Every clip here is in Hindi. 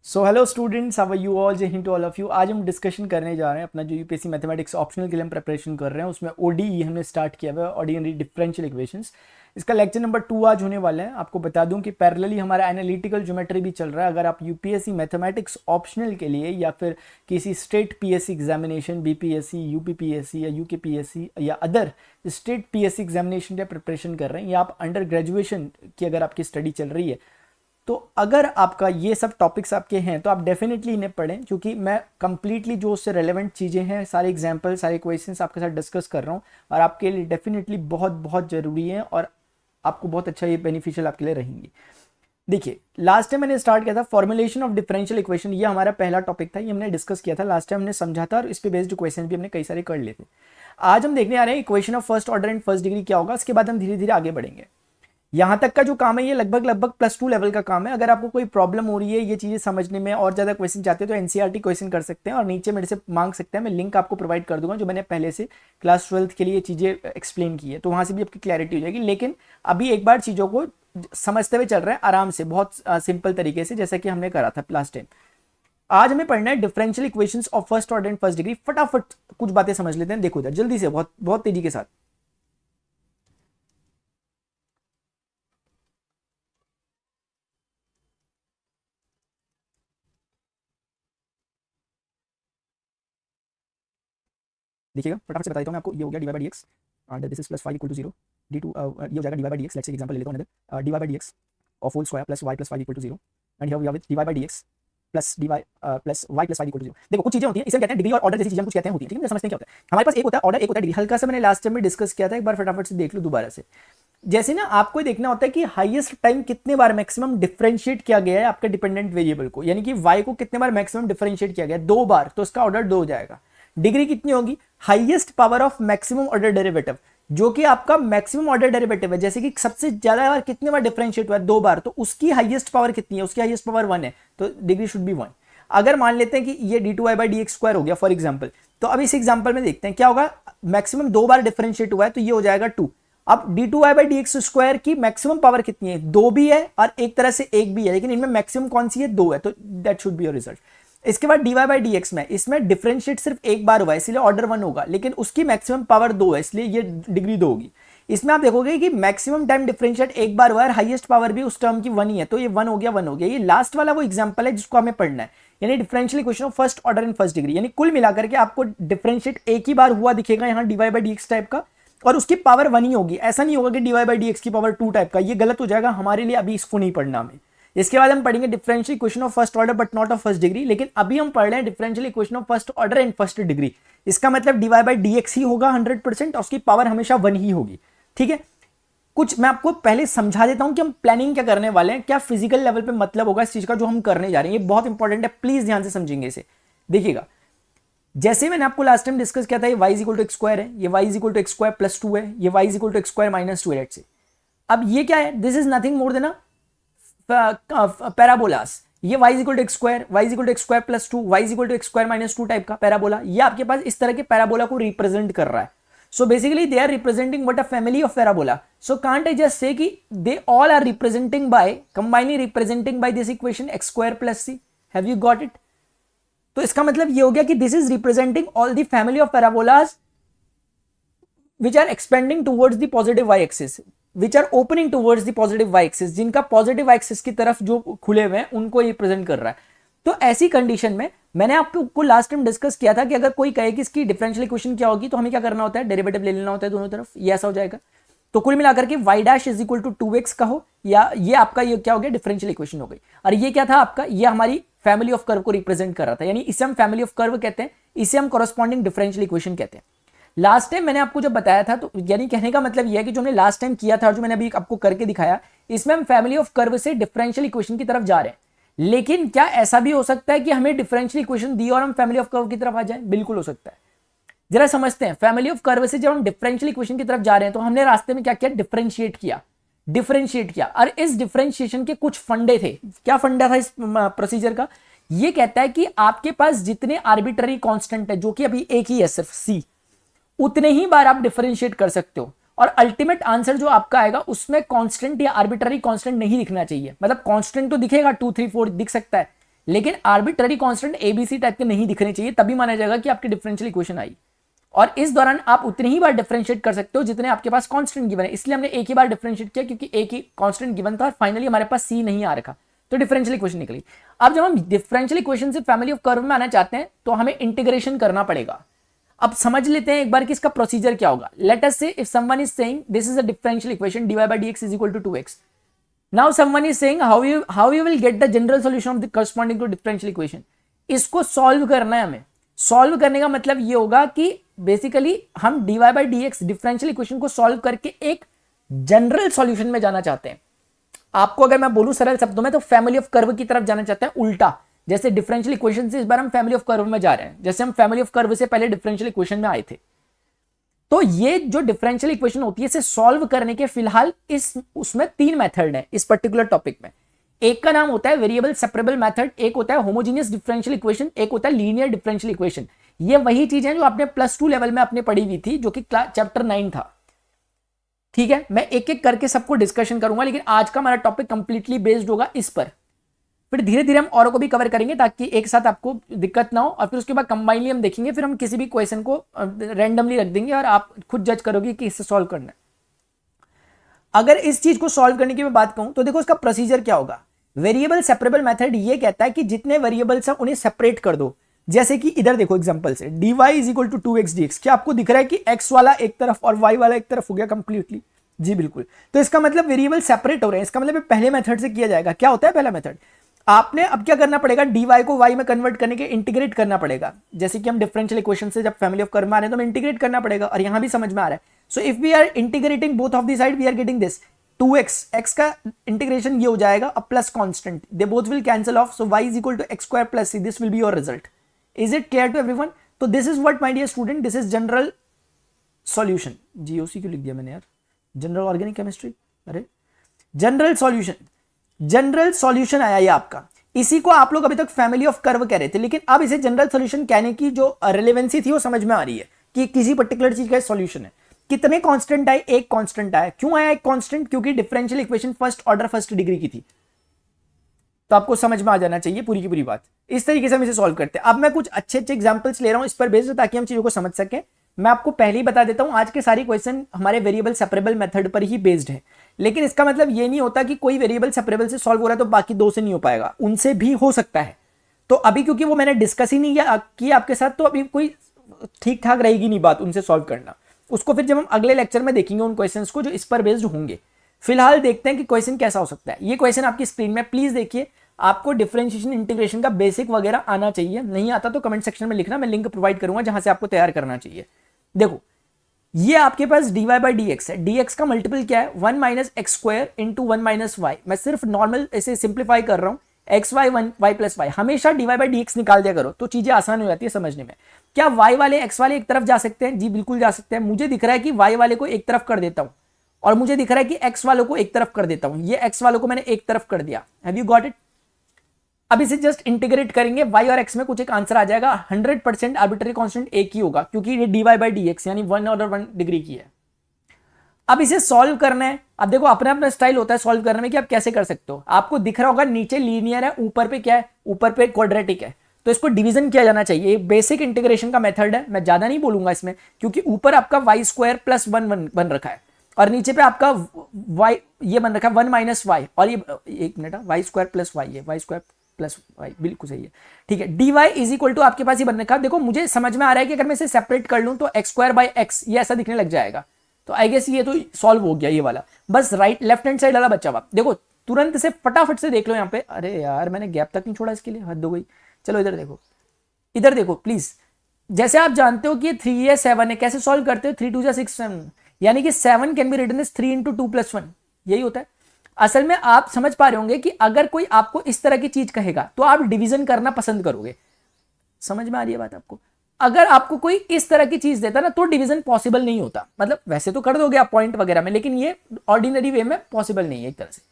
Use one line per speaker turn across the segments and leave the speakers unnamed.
So hello students, how are you all? जय Hind to all of you. आज हम डिस्कशन करने जा रहे हैं अपना जो यूपीएससी मैथमेटिक्स ऑप्शनल के लिए हम प्रिपरेशन कर रहे हैं, उसमें ओडीई हमने स्टार्ट किया हुआ है, ऑर्डिनरी डिफरेंशियल इक्वेशंस। इसका लेक्चर नंबर 2 आज होने वाला है। आपको बता दूं कि पैरेलली हमारा एनालिटिकल ज्योमेट्री भी चल रहा है। अगर आप यूपीएससी मैथमेटिक्स ऑप्शनल के लिए या फिर किसी state PSC examination, BPSC, UPPSC या यूकेपीएससी या अदर स्टेट पीएससी एग्जामिनेशन का प्रिपरेशन कर रहे हैं, या आप अंडर ग्रेजुएशन की अगर आपकी स्टडी चल रही है, तो अगर आपका ये सब टॉपिक्स आपके हैं तो आप डेफिनेटली इन्हें पढ़ें, क्योंकि मैं कंप्लीटली जो उससे रेलेवेंट चीज़ें हैं, सारे एग्जाम्पल, सारे क्वेश्चंस आपके साथ डिस्कस कर रहा हूँ और आपके लिए डेफिनेटली बहुत बहुत ज़रूरी है और आपको बहुत अच्छा ये बेनिफिशियल आपके लिए रहेंगी। देखिए, लास्ट टाइम मैंने स्टार्ट किया था फॉर्मुलेशन ऑफ डिफरेंशियल इक्वेशन। ये हमारा पहला टॉपिक था, ये हमने डिस्कस किया था लास्ट टाइम, हमने समझा था और इस पे बेस्ड क्वेश्चन भी हमने कई सारे कर लिए थे। आज हम देखने आ रहे हैं equation of first order and first degree क्या होगा। उसके बाद हम धीरे धीरे आगे बढ़ेंगे। यहां तक का जो काम है ये लगभग +2 लेवल का काम है। अगर आपको कोई प्रॉब्लम हो रही है ये चीजें समझने में और ज्यादा क्वेश्चन चाहते हैं तो एनसीईआरटी क्वेश्चन कर सकते हैं और नीचे मेरे से मांग सकते हैं। मैं लिंक आपको प्रोवाइड कर दूंगा जो मैंने पहले से क्लास 12th के लिए ये चीजें एक्सप्लेन की है, तो वहां से भी आपकी क्लैरिटी हो जाएगी। लेकिन अभी एक बार चीजों को समझते हुए चल रहे हैं आराम से, बहुत सिंपल तरीके से, जैसा कि हमने करा था लास्ट टाइम। आज हमें पढ़ना है differential equations of first order and first degree. फटाफट कुछ बातें समझ लेते हैं, देखो इधर जल्दी से, बहुत बहुत तेजी के साथ। देखिएगा, फटाफट से बता देता हूँ मैं आपको। ये हो गया D Y by D X and this is plus 5 equal to 0 D two, ये हो जाएगा D Y by D X. Let's say example ले लेता हूँ इधर, D Y by D X of whole square plus Y plus 5 equal to 0 and here we are with D Y by D X plus D Y plus Y plus 5 equal to 0। देखो कुछ चीजें होती हैं, इसे कहते हैं डिग्री और ऑर्डर जैसी चीजें कुछ कहते हैं, होती हैं, ठीक है? समझते हैं क्या होता है। हमारे पास एक होता है ऑर्डर, एक होता है डिग्री। हल्का सा मैंने लास्ट टाइम में डिस्कस किया था, एक बार फटाफट से देख लो दोबारा से। जैसे ना आपको देखना होता है कि हाईएस्ट टाइम कितने बार मैक्सिमम डिफरेंशिएट किया गया है आपके डिपेंडेंट वेरिएबल को, यानी कि y को कितने बार मैक्सिमम डिफरेंशिएट किया गया है, 2 बार, तो उसका ऑर्डर 2 हो जाएगा। डिग्री कितनी होगी? Highest power of maximum order derivative, जो कि आपका मैक्सिमम ऑर्डर डेरिवेटिव है। जैसे कि सबसे ज्यादा बार कितने बार डिफरेंशिएट हुआ है, 2 बार, तो उसकी हाईएस्ट पावर कितनी है? उसकी हाईएस्ट पावर 1 है, तो डिग्री शुड बी 1। अगर मान लेते हैं कि ये d2y/dx² हो गया फॉर एग्जांपल, तो अब इस एग्जांपल में देखते हैं क्या होगा। मैक्सिमम 2 बार डिफरेंशिएट हुआ है तो ये हो जाएगा 2। अब d2y/dx² की मैक्सिमम पावर कितनी है? 2 भी है और एक तरह से 1 भी है, लेकिन इनमें मैक्सिमम कौन सी है? 2 है, तो that should be your result. इसके बाद dy/dx में, इसमें डिफरेंशिएट सिर्फ एक बार हुआ है इसलिए ऑर्डर 1 होगा, लेकिन उसकी मैक्सिमम पावर 2 है इसलिए ये डिग्री 2 होगी। इसमें आप देखोगे कि मैक्सिमम टाइम डिफरेंशिएट एक बार हुआ है, हाईएस्ट पावर भी उस टर्म की 1 ही है, तो ये 1 हो गया, 1 हो गया। ये लास्ट वाला वो एग्जांपल है जिसको हमें पढ़ना है, यानी differential equation of first order and first degree. यानी कुल मिलाकर के आपको डिफरेंशिएट एक ही बार हुआ दिखेगा यहाँ dy/dx टाइप का, और उसकी पावर 1 ही होगी। ऐसा नहीं होगा कि dy/dx की पावर 2 टाइप का, ये गलत हो जाएगा हमारे लिए, अभी इसको नहीं पढ़ना हमें। इसके बाद हम पढ़ेंगे differential equation of first order but not of first degree, लेकिन अभी हम पढ़ रहे हैं differential equation of first order and first degree. इसका मतलब dy/dx ही होगा 100% और उसकी पावर हमेशा 1 ही होगी, ठीक है? कुछ मैं आपको पहले समझा देता हूं कि हम प्लानिंग क्या करने वाले हैं, क्या फिजिकल लेवल पे मतलब होगा इस चीज का जो हम करने जा रहे हैं। ये बहुत इंपॉर्टेंट है, प्लीज ध्यान से समझेंगे इसे। देखिएगा, जैसे मैंने आपको लास्ट टाइम डिस्कस किया था, ये y = x² है, ये y = x² + 2 है, ये y = x² - 2 है। से अब ये क्या है? This is nothing more than parabolas. ये y = x², y = x² + 2, y = x² - 2 type का पैराबोला, ये आपके पास इस तरह के पैराबोला को रिप्रेजेंट कर रहा है। So basically they are representing what a family of parabola. So can't I just say कि they all are representing by, combined representing by this equation x² + c. Have you got it? तो इसका मतलब ये हो गया कि this is representing all the family of parabolas which are expanding towards the positive y-axis, which are opening towards the positive y-axis, जिनका positive y-axis की तरफ जो खुले हुए हैं उनको रिप्रेजेंट कर रहा है। तो ऐसी कंडीशन में मैंने आपको लास्ट टाइम डिस्कस किया था कि अगर कोई कहे कि इसकी डिफरेंशियल इक्वेशन क्या होगी तो हमें क्या करना होता है? डेरिवेटिव ले लेना होता है दोनों तरफ, ये ऐसा हो जाएगा। तो कुल मिलाकर के y' = 2x कहो, या ये आपका ये क्या हो गया? डिफरेंशियल इक्वेशन हो गई। और ये क्या था आपका? ये हमारी फैमिली ऑफ कर्व को रिप्रेजेंट कर रहा था, यानी इसे हम फैमिली ऑफ कर्व कहते हैं, इसे हम कॉरस्पॉन्डिंग डिफरेंशियल इक्वेशन कहते हैं। लास्ट टाइम मैंने आपको जब बताया था, तो यानी कहने का मतलब यह है कि जो हमने लास्ट टाइम किया था और जो मैंने अभी आपको करके दिखाया, इसमें हम फैमिली ऑफ कर्व से डिफरेंशियल इक्वेशन की तरफ जा रहे हैं। लेकिन क्या ऐसा भी हो सकता है कि हमें डिफरेंशियल इक्वेशन दी और हम फैमिली ऑफ कर्व की तरफ आ जाए? बिल्कुल हो सकता है। जरा समझते हैं, फैमिली ऑफ कर्व से जब हम डिफरेंशियल इक्वेशन की तरफ जा रहे हैं तो हमने रास्ते में क्या किया? डिफरेंशिएट किया। और इस डिफरेंशिएशन के कुछ फंडे थे। क्या फंडा था इस प्रोसीजर का? ये कहता है कि आपके पास जितने आर्बिट्ररी कांस्टेंट है, जो कि अभी एक ही है सिर्फ c, उतने ही बार आप डिफरेंशिएट कर सकते हो, और अल्टीमेट आंसर जो आपका आएगा उसमें कांस्टेंट या आर्बिट्ररी कांस्टेंट नहीं दिखना चाहिए। मतलब कांस्टेंट तो दिखेगा, 2 3 4 दिख सकता है,
लेकिन आर्बिट्ररी कांस्टेंट एबीसी टाइप के नहीं दिखने चाहिए, तभी माना जाएगा कि आपकी डिफरेंशियल इक्वेशन आई। और इस दौरान आप उतनी ही बार डिफरेंशिएट कर सकते हो जितने आपके पास कांस्टेंट गिवन है, इसलिए हमने एक ही बार डिफरेंशिएट किया क्योंकि एक ही कांस्टेंट गिवन था और फाइनली हमारे पास सी नहीं आ रखा, तो डिफरेंशियल इक्वेशन निकली। अब जब हम डिफरेंशियल इक्वेशन से फैमिली ऑफ कर्व में आना चाहते हैं तो हमें इंटीग्रेशन करना पड़ेगा। अब समझ लेते हैं एक बार कि इसका प्रोसीजर क्या होगा। लेट अस से if someone is saying this is a differential equation dy by dx is equal to 2x. Now someone is saying how you will get the general solution of the corresponding to differential equation. इसको सॉल्व करना है हमें। सॉल्व करने का मतलब ये होगा कि बेसिकली हम dy by dx differential equation को सॉल्व करके एक जनरल सॉल्यूशन में जाना चाहते हैं। आपको अगर मैं बोलूं सरल शब्दों में तो फैमिली ऑफ कर्व की तरफ जाना चाहते हैं, उल्टा। जैसे डिफरेंशियल इक्वेशन से इस बार हम फैमिली ऑफ कर्व में जा रहे हैं, जैसे हम फैमिली ऑफ कर्व से पहले डिफरेंशियल इक्वेशन में आए थे। तो ये जो डिफरेंशियल इक्वेशन होती है इसे सॉल्व करने के फिलहाल उसमें 3 मेथड है इस पर्टिकुलर टॉपिक में। एक का नाम होता है वेरिएबल सेपरेबल मेथड, एक होता है होमोजेनियस डिफरेंशियल इक्वेशन, एक होता है लीनियर डिफरेंशियल इक्वेशन। ये वही चीज है जो आपने +2 लेवल में आपने पढ़ी हुई थी, जो कि चैप्टर 9 था। ठीक है, मैं एक एक करके सबको डिस्कशन करूंगा, लेकिन आज का हमारा टॉपिक कंप्लीटली बेस्ड होगा इस पर। फिर धीरे धीरे हम औरों को भी कवर करेंगे ताकि एक साथ आपको दिक्कत ना हो, और फिर उसके बाद कंबाइनली हम देखेंगे। फिर हम किसी भी क्वेश्चन को रैंडमली रख देंगे और आप खुद जज करोगे कि इससे सॉल्व करना है। अगर इस चीज को सॉल्व करने की मैं बात कहूं तो देखो इसका प्रोसीजर क्या होगा। वेरिएबल सेपरेबल मेथड ये कहता है कि जितने वेरिएबल्स हैं उन्हें सेपरेट कर दो। जैसे कि इधर देखो एग्जांपल से dy is equal to 2x dx। क्या आपको दिख रहा है कि x वाला एक तरफ और y वाला एक तरफ हो गया कंप्लीटली? जी बिल्कुल। तो इसका मतलब वेरिएबल सेपरेट हो रहे हैं। इसका मतलब पहले मेथड से किया जाएगा। क्या होता है पहला मेथड? आपने अब क्या करना पड़ेगा, dy को y में कन्वर्ट करने के इंटीग्रेट करना पड़ेगा। जैसे कि हम डिफरेंशियल इक्वेशन से जब फैमिली ऑफ कर्व में आ रहे हैं तो हमें इंटीग्रेट करना पड़ेगा, और यहां भी समझ में आ रहा है। So if we are integrating both of the side we are getting this 2x, x का इंटीग्रेशन ये हो जाएगा a plus constant, they both will cancel off, so y is equal to x square plus c, this will be your result. Is it clear to everyone? तो this is what my dear student, this is general solution. GOC क्यों लिख दिया मैंने यार, जनरल ऑर्गेनिक केमिस्ट्री, अरे जनरल सॉल्यूशन। जनरल सॉल्यूशन आया ये आपका। इसी को आप लोग अभी तक फैमिली ऑफ कर्व कह रहे थे, लेकिन अब इसे जनरल सॉल्यूशन कहने की जो रिलेवेंसी थी वो समझ में आ रही है कि किसी पर्टिकुलर चीज का सॉल्यूशन है। कितने कांस्टेंट आए? एक कांस्टेंट आया। क्यों आया एक कांस्टेंट? क्योंकि differential equation first order first degree की थी। तो आपको समझ में आ जाना चाहिए पूरी की पूरी बात। इस तरीके से हम इसे सॉल्व करते हैं। अब मैं कुछ अच्छे अच्छे एग्जांपल्स ले रहा हूं इस पर बेस्ड, ताकि हम चीजों को समझ सकें। मैं आपको पहले ही बता देता हूं आज के सारे क्वेश्चन हमारे वेरिएबल सेपरेबल मेथड पर ही बेस्ड है, लेकिन इसका मतलब ये नहीं होता कि कोई वेरिएबल सेपरेबल से सॉल्व हो रहा है तो बाकी 2 से नहीं हो पाएगा, उनसे भी हो सकता है। तो अभी क्योंकि वो मैंने डिस्कस ही नहीं किया आपके साथ, तो अभी कोई ठीक ठाक रहेगी नहीं बात उनसे सॉल्व करना। उसको फिर जब हम अगले लेक्चर में देखेंगे उन क्वेश्चंस को जो इस पर बेस्ड होंगे। फिलहाल देखते हैं कि क्वेश्चन कैसा हो सकता है। ये क्वेश्चन आपकी स्क्रीन में प्लीज देखिए। आपको डिफरेंशिएशन इंटीग्रेशन का बेसिक वगैरह आना चाहिए, नहीं आता तो कमेंट सेक्शन में लिखना, मैं लिंक प्रोवाइड करूंगा जहां से आपको तैयार करना चाहिए। देखो ये आपके पास dy by dx है। dx का मल्टीपल क्या है? 1 minus X square into 1 minus Y. मैं सिर्फ नॉर्मल ऐसे सिंप्लीफाई कर रहा हूं, X Y 1 Y plus Y. हमेशा dy by dx निकाल दिया करो तो चीजें आसान हो जाती है समझने में। क्या y वाले x वाले एक तरफ जा सकते हैं? जी बिल्कुल जा सकते हैं। मुझे दिख रहा है कि y वाले को एक तरफ कर देता हूं, और मुझे दिख रहा है कि x वालों को एक तरफ कर देता हूं। ये x वालों को मैंने एक तरफ कर दिया। Have you got it? अब इसे जस्ट इंटीग्रेट करेंगे, y और x में कुछ एक आंसर आ जाएगा। 100% आर्बिट्ररी कांस्टेंट एक ही होगा क्योंकि ये dy by dx यानी 1 ऑर्डर 1 डिग्री की है। अब इसे सॉल्व करना है। अब देखो अपना अपना स्टाइल होता है सॉल्व करने में कि आप कैसे कर सकते हो। आपको दिख रहा होगा नीचे लीनियर है, ऊपर पे क्या है? ऊपर पे क्वाड्रेटिक है, तो इसको डिवीजन किया जाना चाहिए। बेसिक इंटीग्रेशन का मेथड है, मैं ज्यादा नहीं बोलूंगा इसमें, क्योंकि ऊपर आपका वाई स्क्वायर प्लस 1 बन रखा है और नीचे पे आपका y ये बन रखा है 1 माइनस वाई, और ये एक minute, Y square plus Y है, वाई स्क्वायर प्लस वाई, बिल्कुल सही है। ठीक है, D Y is equal to आपके पास ये बन रखा है। देखो मुझे समझ में आ रहा है कि अगर मैं इसे सेपरेट कर लूं तो एक्स स्क्वायर बाई एक्स ये ऐसा दिखने लग जाएगा। तो आई गेस ये तो सॉल्व हो गया ये वाला, बस राइट लेफ्ट हैंड साइड वाला बच्चा हुआ। देखो तुरंत से फटाफट से देख लो यहाँ पे। अरे यार मैंने गैप तक नहीं छोड़ा इसके लिए, हद हो गई। चलो इधर देखो, इधर देखो प्लीज। जैसे आप जानते हो कि 3 है 7 है, कैसे सॉल्व करते हो? 3 2 6 7, यानी कि 7 can be written as 3 into 2 plus 1, यही होता है। असल में आप समझ पा रहे होंगे कि अगर कोई आपको इस तरह की चीज कहेगा तो आप डिवीजन करना पसंद करोगे। समझ में आ रही है बात आपको? अगर आपको कोई इस तरह की चीज देता ना तो डिवीजन पॉसिबल नहीं होता। मतलब वैसे तो कर दोगे आप पॉइंट वगैरह में, लेकिन ये ऑर्डिनरी वे में पॉसिबल नहीं है एक तरह से।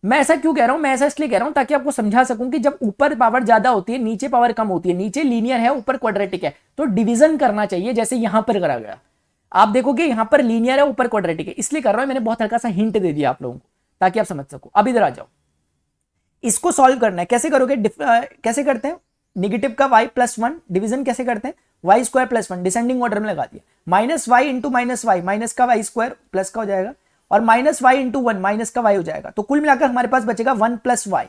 मैं ऐसा क्यों कह रहा हूं? मैं ऐसा इसलिए कह रहा हूं ताकि आपको समझा सकूं कि जब ऊपर पावर ज्यादा होती है नीचे पावर कम होती है, नीचे लीनियर है ऊपर क्वाड्रेटिक है, तो डिवीजन करना चाहिए जैसे यहां पर करा गया। आप देखोगे यहां पर लीनियर है ऊपर क्वाड्रेटिक है, इसलिए कर रहा हूं। मैंने बहुत हल्का सा हिंट दे दिया आप लोगों को ताकि आप समझ सको। अब इधर आ जाओ, इसको सॉल्व करना है, कैसे करोगे? कैसे करते हैं? निगेटिव का y प्लस 1 डिवीजन कैसे करते हैं? y square plus 1 descending order में लगा दिया, minus Y into minus Y, minus का y स्क्वायर प्लस का हो जाएगा, और माइनस वाई इंटू 1 माइनस का y हो जाएगा। तो कुल मिलाकर हमारे पास बचेगा 1 प्लस वाई।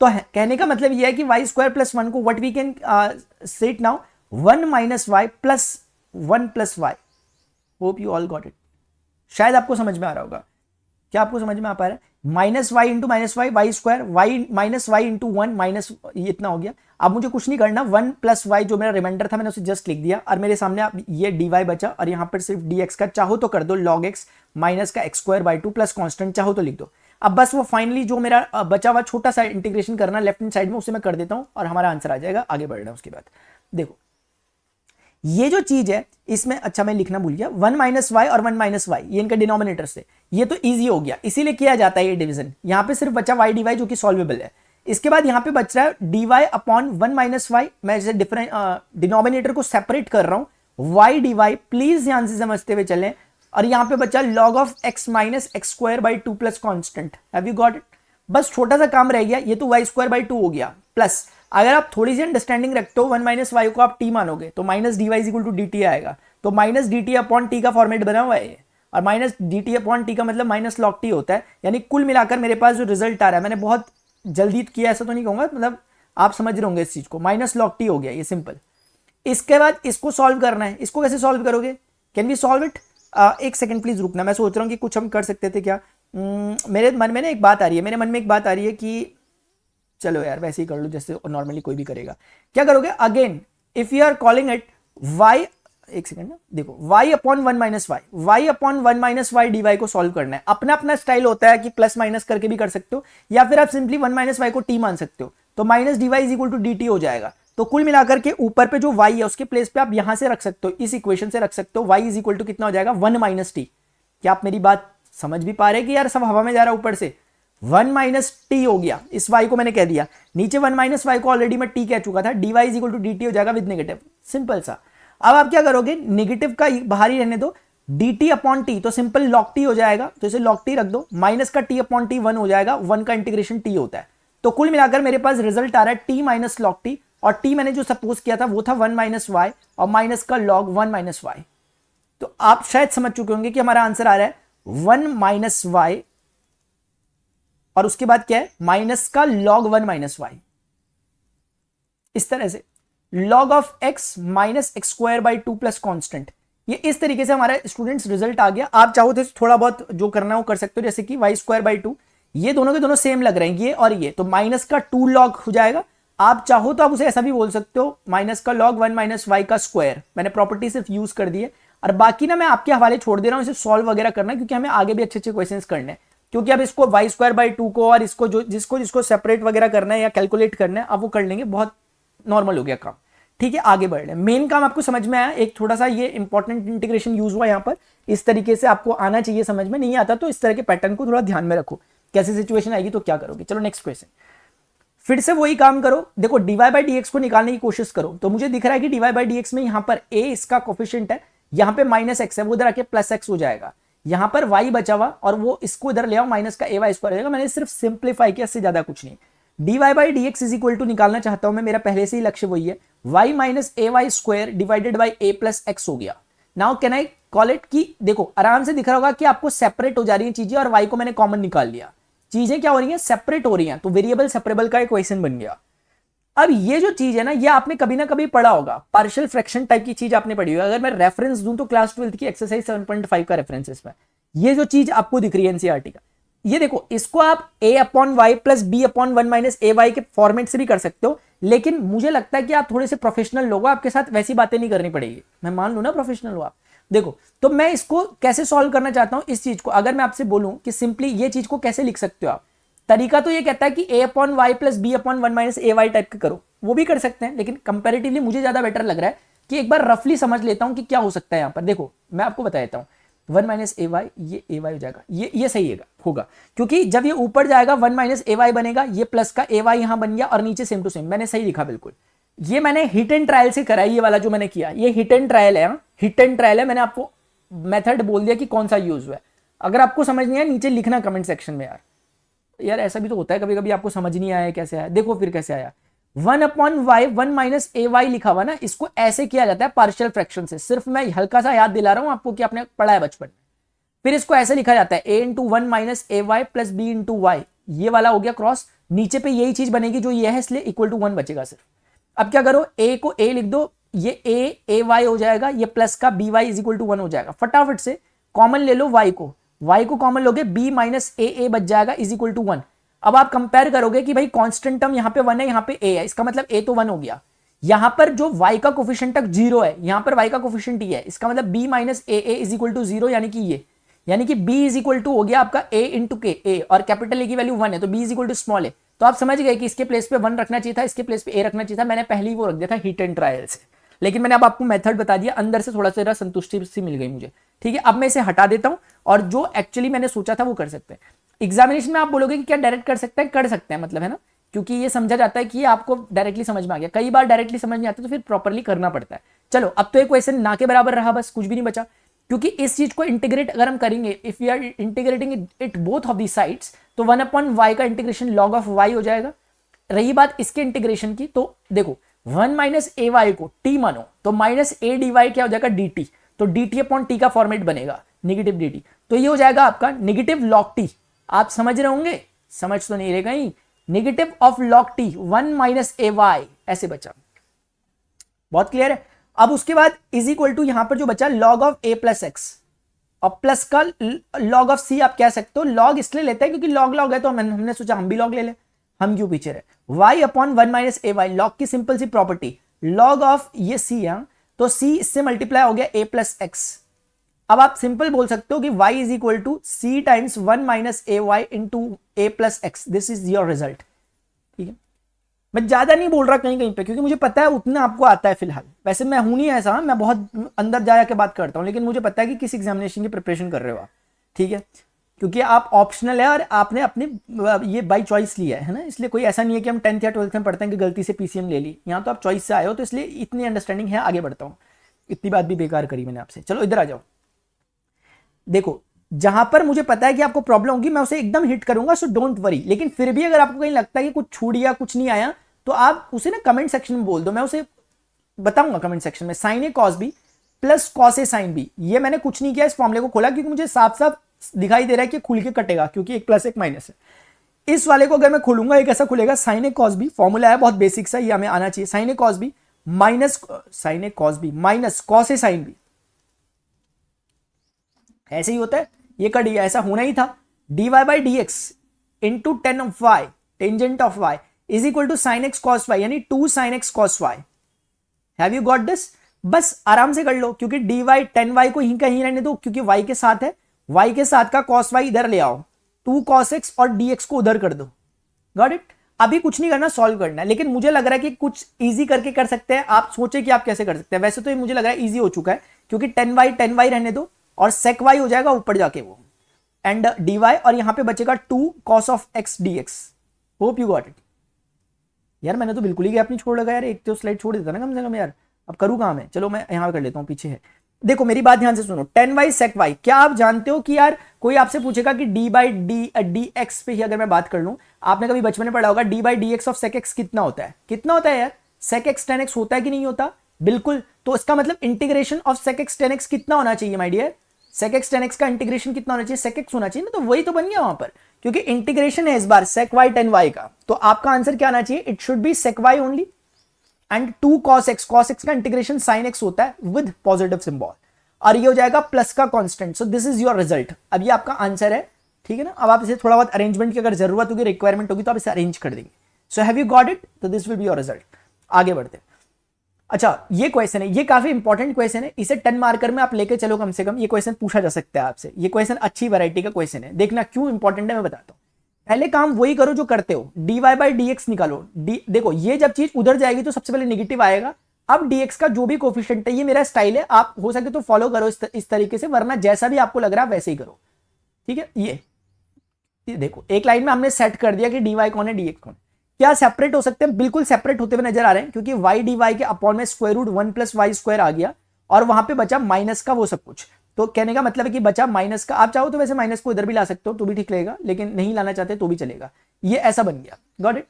तो कहने का मतलब यह है कि y स्क्वायर प्लस 1 को what we can set now 1 minus Y plus 1 plus Y. Hope you all got it. शायद आपको समझ में आ रहा होगा। क्या आपको समझ में आ पा रहा है? Minus Y into minus Y, Y square, Y minus Y into 1 minus, ये इतना हो गया। अब मुझे कुछ नहीं करना, 1 प्लस वाई जो मेरा रिमाइंडर था मैंने उसे जस्ट लिख दिया, और मेरे सामने अब ये डी वाई बचा, और यहाँ पर सिर्फ डी एक्स का चाहो तो कर दो लॉग एक्स माइनस का x square by 2 plus constant चाहो तो लिख दो। अब बस वो फाइनली जो मेरा बचा हुआ छोटा सा इंटीग्रेशन करना लेफ्ट हैंड साइड में, उसे मैं कर देता हूँ और हमारा आंसर आ जाएगा। आगे बढ़ रहे हैं उसके बाद। देखो ये जो चीज है इसमें, अच्छा मैं लिखना भूल गया, 1 माइनस वाई और 1 माइनस वाई ये इनका डिनोमिनेटर से, ये तो इजी हो गया, इसीलिए किया जाता है ये डिवीजन। यहाँ पे सिर्फ बचा वाई डी वाई जो कि सॉल्वेबल है। इसके बाद यहाँ पे बच रहा है D Y upon 1 minus Y. मैं जैसे डिफरेंट डिनोमिनेटर को सेपरेट कर रहा हूँ, वाई डी वाई, प्लीज ध्यान से समझते हुए चलें। और यहाँ पे बचा log of x minus X square by 2 plus constant. Have you got it? बस छोटा सा काम रह गया, ये तो वाई स्क्वायर बाई 2 हो गया, प्लस अगर आप थोड़ी सी अंडरस्टैंडिंग रखते हो 1 माइनस वाई को आप टी मानोगे तो minus D Y is equal to D T आएगा। तो minus D T upon T का फॉर्मेट बना हुआ है, और minus D T upon T का मतलब माइनस लॉग टी होता है। यानी कुल मिलाकर मेरे पास जो रिजल्ट आ रहा है, मैंने बहुत जल्दी किया ऐसा तो नहीं कहूंगा, मतलब आप समझ रहे होंगे इस चीज को, माइनस लॉग टी हो गया, ये सिंपल। इसके बाद इसको सॉल्व करना है। इसको कैसे सॉल्व करोगे? Can we solve it? एक सेकंड प्लीज रुकना, मैं सोच रहा हूँ कि कुछ हम कर सकते थे क्या। मेरे मन में ना एक बात आ रही है, मेरे मन में एक बात आ रही है कि चलो यार वैसे ही कर लो जैसे नॉर्मली कोई भी करेगा। क्या करोगे? Again if you are calling it Y, एक सेकंड ना, देखो Y upon 1 minus Y, Y upon 1 minus Y D Y को सॉल्व करना है। अपना अपना स्टाइल होता है कि प्लस माइनस करके भी कर सकते हो, या फिर आप सिंपली 1 माइनस वाई को टी मान सकते हो। तो minus D Y is equal to D T हो जाएगा। तो कुल मिलाकर के ऊपर पे जो वाई है उसके प्लेस पे आप यहां से रख सकते हो, इस इक्वेशन से रख सकते हो, वाई इज इक्वल टू कितना हो जाएगा? 1 माइनस टी। क्या आप मेरी बात समझ भी पा रहे हैं कि यार सब हवा में जा रहा है ऊपर से? 1 माइनस टी हो गया, इस y को मैंने कह दिया, नीचे 1 माइनस वाई को ऑलरेडी मैं t कह चुका था, dy is equal to dt हो जाएगा विद नेगेटिव, सिंपल सा। अब आप क्या करोगे? नेगेटिव का बाहर ही रहने दो, dt अपॉन टी, तो सिंपल log t हो जाएगा, तो इसे log t रख दो, माइनस का t अपॉन टी 1 हो जाएगा, 1 का इंटीग्रेशन t होता है। तो कुल मिलाकर मेरे पास रिजल्ट आ रहा है t माइनस लॉग टी, और t मैंने जो सपोज किया था वो था 1 माइनस वाई, और माइनस का log 1 माइनस वाई। तो आप शायद समझ चुके होंगे कि हमारा आंसर आ रहा है 1 माइनस वाई, और उसके बाद क्या है? माइनस का log 1 माइनस वाई। इस तरह से log of x minus X square by 2 plus constant, ये इस तरीके से हमारा स्टूडेंट्स रिजल्ट आ गया। आप चाहो तो थोड़ा बहुत जो करना है वो कर सकते हो, जैसे कि वाई स्क्वायर बाई 2, ये दोनों के दोनों सेम लग रहे हैं, ये और ये, तो माइनस का 2 log हो जाएगा। आप चाहो तो आप उसे ऐसा भी बोल सकते हो, माइनस का log 1 माइनस वाई का स्क्वायर। मैंने प्रॉपर्टी सिर्फ यूज कर दी है, और बाकी ना मैं आपके हवाले छोड़ दे रहा हूं इसे सॉल्व वगैरह करना, क्योंकि हमें आगे भी अच्छे अच्छे क्वेश्चन करने हैं। क्योंकि अब इसको वाई स्क्वायर बाई 2 को और इसको जो जिसको सेपरेट वगैरह करना है या कैलकुलेट करना है, अब वो कर लेंगे, बहुत नॉर्मल हो गया काम। ठीक है, आगे बढ़ रहे हैं। मेन काम आपको समझ में आया, एक थोड़ा सा ये इंपॉर्टेंट इंटीग्रेशन यूज हुआ यहाँ पर, इस तरीके से आपको आना चाहिए, समझ में नहीं आता तो इस तरह के पैटर्न को थोड़ा ध्यान में रखो, कैसे सिचुएशन आएगी तो क्या करोगे। चलो नेक्स्ट क्वेश्चन, फिर से वही काम करो। देखो dy बाई डी को निकालने की कोशिश करो, तो मुझे दिख रहा है कि dy बाई डी में यहाँ पर a इसका कोफिशिएंट है, यहाँ पे माइनस एक्स है, वो इधर आके प्लस एक्स हो जाएगा, यहाँ पर y बचा हुआ और वो इसको इधर ले आओ, माइनस का a y स्क्वायर हो जाएगा। मैंने सिर्फ सिंप्लीफाई किया, इससे ज्यादा कुछ नहीं। dy by D X is equal to निकालना चाहता हूं मैं, मेरा पहले से ही लक्ष्य वही है, y minus A Y square divided by a plus X हो गया। Now can I call it कि देखो आराम से दिख रहा होगा कि आपको सेपरेट हो जा रही है चीजें, और y को मैंने कॉमन निकाल लिया, चीजें क्या हो रही हैं? सेपरेट हो रही हैं, तो वेरिएबल सेपरेबल का इक्वेशन बन गया। अब ये जो चीज है ना, ये आपने कभी ना कभी पढ़ा होगा, पार्शियल फ्रैक्शन टाइप की चीज आपने पढ़ी होगी। अगर मैं रेफरेंस दूं तो क्लास 12 की एक्सरसाइज 7.5 का रेफरेंस इसमें, ये जो चीज आपको दिख रही है एनसीईआरटी का, ये देखो, इसको आप a upon Y plus B upon 1 minus A Y के फॉर्मेट से भी कर सकते हो, लेकिन मुझे लगता है कि आप थोड़े से प्रोफेशनल लोग हो, आपके साथ वैसी बातें नहीं करनी पड़ेगी। मैं मान लू ना प्रोफेशनल हो आप। देखो, तो मैं इसको कैसे सॉल्व करना चाहता हूं इस चीज को, अगर मैं आपसे बोलूं कि सिंपली ये चीज को कैसे लिख सकते हो आप, तरीका तो ये कहता है कि a upon Y plus B upon 1 minus A Y type का करो, वो भी कर सकते हैं, लेकिन कंपैरेटिवली मुझे ज्यादा बेटर लग रहा है कि एक बार रफली समझ लेता हूं कि क्या हो सकता है यहां पर। देखो मैं आपको बता देता हूं, 1 माइनस ए वाई, ये ए वाई हो जाएगा, ये सही होगा, क्योंकि जब ये ऊपर जाएगा 1 माइनस ए वाई बनेगा, ये प्लस का ए वाई यहां बन गया, और नीचे सेम टू सेम, मैंने सही लिखा बिल्कुल। ये मैंने हिट एंड ट्रायल से करा है, ये वाला जो मैंने किया, ये हिट एंड ट्रायल है, हिट एंड ट्रायल है। मैंने आपको मेथड बोल दिया कि कौन सा यूज हुआ है। अगर आपको समझ नहीं आया नीचे लिखना कमेंट सेक्शन में यार, यार ऐसा भी तो होता है कभी कभी, आपको समझ नहीं आया कैसे आया। देखो फिर कैसे आया, 1/y 1 माइनस ए वाई लिखा हुआ ना, इसको ऐसे किया जाता है पार्शियल फ्रैक्शन से। सिर्फ मैं हल्का सा याद दिला रहा हूं आपको कि आपने पढ़ा है बचपन में। फिर इसको ऐसे लिखा जाता है a into 1 minus A Y plus B into Y, ये वाला हो गया क्रॉस, नीचे पे यही चीज बनेगी जो ये है, इसलिए इक्वल टू 1 बचेगा सिर्फ। अब क्या करो, a को a लिख दो, ये a वाई हो जाएगा, ये प्लस का B Y is equal to 1 हो जाएगा। फटाफट से कॉमन ले लो y को कॉमन लोगे, b माइनस ए बच जाएगा इज इक्वल टू 1। अब आप कंपेयर करोगे कि भाई कांस्टेंट टर्म यहाँ पे 1 है, यहाँ पे a है, इसका मतलब a तो 1 हो गया। यहां पर जो y का कोफिशिएंट तक 0 है, यहां पर y का कोफिशिएंट ही है, इसका मतलब b minus A is equal to 0, यानी कि ये, यानी कि b इज इक्वल टू हो गया आपका a इंटू के, a और कैपिटल ए की वैल्यू 1 है तो b is equal to small a. तो आप समझ गए कि इसके प्लेस पे 1 रखना चाहिए था, इसके प्लेस पे a रखना चाहिए था। मैंने पहले ही वो रख दिया था हिट एंड ट्रायल से, लेकिन मैंने अब आपको मेथड बता दिया, अंदर से थोड़ा सा संतुष्टि सी मिल गई मुझे। ठीक है, अब मैं इसे हटा देता हूं और जो एक्चुअली मैंने सोचा था वो कर सकते हैं। एग्जामिनेशन में आप बोलोगे कि क्या डायरेक्ट कर सकते हैं, कर सकते हैं, मतलब है ना, क्योंकि ये समझा जाता है कि ये आपको डायरेक्टली समझ में आ गया। कई बार डायरेक्टली समझ नहीं आता तो फिर प्रॉपर्ली करना पड़ता है। चलो अब तो एक क्वेश्चन ना के बराबर रहा, बस कुछ भी नहीं बचा, क्योंकि इस चीज को इंटीग्रेट अगर हम करेंगे, if we are integrating it both of the sides, तो 1/y का इंटीग्रेशन log ऑफ y हो जाएगा। रही बात इसके इंटीग्रेशन की, तो देखो 1 माइनस ए वाई को t मानो तो माइनस ए डी वाई क्या हो जाएगा dt, तो dt अपॉन t का फॉर्मेट बनेगा नेगेटिव dt, तो ये हो जाएगा आपका नेगेटिव log t। आप समझ रहे होंगे, समझ तो नहीं रहे कहीं, negative of log t 1 minus A Y ऐसे बचा। बहुत क्लियर है। अब उसके बाद इज इक्वल टू यहां पर जो बचा log of a plus x, और प्लस का log ऑफ c आप कह सकते हो। log इसलिए लेते हैं क्योंकि log है, तो हमने सोचा हम भी log ले लें, हम क्यों पीछे रहे। y upon 1 minus A Y, log की सिंपल सी प्रॉपर्टी, log ऑफ ये c है, तो c इससे मल्टीप्लाई हो गया a प्लस एक्स। अब आप सिंपल बोल सकते हो कि y is equal to c times 1 minus A Y into a plus X, this is your result. ठीक है, मैं ज्यादा नहीं बोल रहा कहीं कहीं पे, क्योंकि मुझे पता है उतना आपको आता है फिलहाल। वैसे मैं हूं नहीं ऐसा, मैं बहुत अंदर जा के बात करता हूं, लेकिन मुझे पता है कि किस एग्जामिनेशन की प्रिपरेशन कर रहे हो आप। ठीक है, क्योंकि आप ऑप्शनल है और आपने अपने ये बाई चॉइस लिया है ना, इसलिए कोई ऐसा नहीं है कि हम 10th या 12th में पढ़ते हैं कि गलती से पीसीएम ले ली। यहाँ तो आप चॉइस से आए हो, तो इसलिए इतनी अंडरस्टैंडिंग है। आगे बढ़ता हूँ, इतनी बात भी बेकार करी मैंने आपसे। चलो इधर आ जाओ, देखो जहां पर मुझे पता है कि आपको प्रॉब्लम होगी मैं उसे एकदम हिट करूंगा, सो डोंट वरी। लेकिन फिर भी अगर आपको कहीं लगता है कि कुछ छूट गया, कुछ नहीं आया, तो आप उसे ना कमेंट सेक्शन में बोल दो, मैं उसे बताऊंगा कमेंट सेक्शन में। Sign A cos B plus cos A sine B, ये मैंने कुछ नहीं किया, इस फॉर्मूले को खोला क्योंकि मुझे साफ साफ दिखाई दे रहा है कि खुल के कटेगा, क्योंकि एक प्लस एक माइनस है। इस वाले को अगर मैं खोलूंगा, एक ऐसा खुलेगा, साइन ए कॉस बी, फॉर्मूला है बहुत बेसिक सा, ये हमें आना चाहिए। Sign A cos B minus sign A cos B minus cos A sine B, ऐसे ही होता है, ये कट गया, ऐसा होना ही था। dy by D X into tan of Y tangent of Y is equal to sine X cos Y, यानी 2 sin x cos y। Have you got this? बस आराम से कर लो, क्योंकि dy 10y को ही कहीं रहने दो, क्योंकि y के साथ है, y के साथ का cos y इधर ले आओ, 2 cos x और dx को उधर कर दो। Got it? अभी कुछ नहीं करना, सॉल्व करना है। लेकिन मुझे लग रहा है कि कुछ इजी करके कर सकते हैं। आप सोचे कि आप कैसे कर सकते हैं। वैसे तो ये मुझे लग रहा है इजी हो चुका है, क्योंकि 10y रहने दो और sec y हो जाएगा ऊपर जाके वो, एंड dy, और यहां पे बचेगा 2 cos of x dx। Hope you got it. यार मैंने तो बिल्कुल ही गैप नहीं छोड़ लगा यार, एक तो स्लाइड छोड़ देता ना कम से कम यार। अब करूँ कहाँ मैं? चलो मैं यहाँ कर लेता हूँ, पीछे है। देखो मेरी बात ध्यान से सुनो, 10y sec y, क्या आप जानते हो कि यार कोई आपसे पूछेगा कि d बाई डी एक्स पे ही अगर मैं बात कर लूँ, आपने कभी बचपन में पढ़ा होगा d by D X of sec x कितना होता है? कितना होता है यार? sec x tan x होता है कि नहीं होता? बिल्कुल। तो इसका मतलब integration of sec x tan x कितना होना चाहिए my dear? sec x tan x का इंटीग्रेशन कितना होना चाहिए? sec x होना चाहिए ना, तो वही तो बन गया वहां पर, क्योंकि इंटीग्रेशन है इस बार sec y tan y का। तो आपका आंसर क्या आना चाहिए? It should be sec y only and 2 cos x का इंटीग्रेशन sin x होता है विद पॉजिटिव सिंबल, और ये हो जाएगा प्लस का constant. So this is your result. अब ये आपका आंसर है, ठीक है ना। अब आप इसे थोड़ा बहुत अरेंजमेंट की अगर जरूरत होगी, रिक्वायरमेंट होगी, तो आप इसे अरेंज कर देंगे। So have you got it? तो this will be your result. आगे बढ़ते हैं। अच्छा ये क्वेश्चन है, ये काफी इंपॉर्टेंट क्वेश्चन है, इसे 10 मार्कर में आप लेके चलो कम से कम। ये क्वेश्चन पूछा जा सकता है आपसे, ये क्वेश्चन अच्छी वैरायटी का क्वेश्चन है। देखना क्यों इंपॉर्टेंट है मैं बताता हूँ। पहले काम वही करो जो करते हो, dy बाई डी एक्स निकालो। देखो ये जब चीज उधर जाएगी तो सबसे पहले नेगेटिव आएगा। अब dx का जो भी कोफिशिएंट है, ये मेरा स्टाइल है, आप हो सके तो फॉलो करो इस तरीके से, वरना जैसा भी आपको लग रहा है वैसे ही करो। ठीक है, ये देखो एक लाइन में हमने सेट कर दिया कि dy कौन है, dx कौन है। क्या सेपरेट हो सकते हैं? बिल्कुल सेपरेट होते हुए नजर आ रहे हैं, क्योंकि y dy के अपॉन में square root 1 plus y square आ गया, और वहां पे बचा माइनस का वो सब कुछ। तो कहने का मतलब है कि बचा माइनस का, आप चाहो तो वैसे माइनस को इधर भी ला सकते हो तो भी ठीक लगेगा, लेकिन नहीं लाना चाहते तो भी चलेगा। ये ऐसा बन गया, गॉट इट।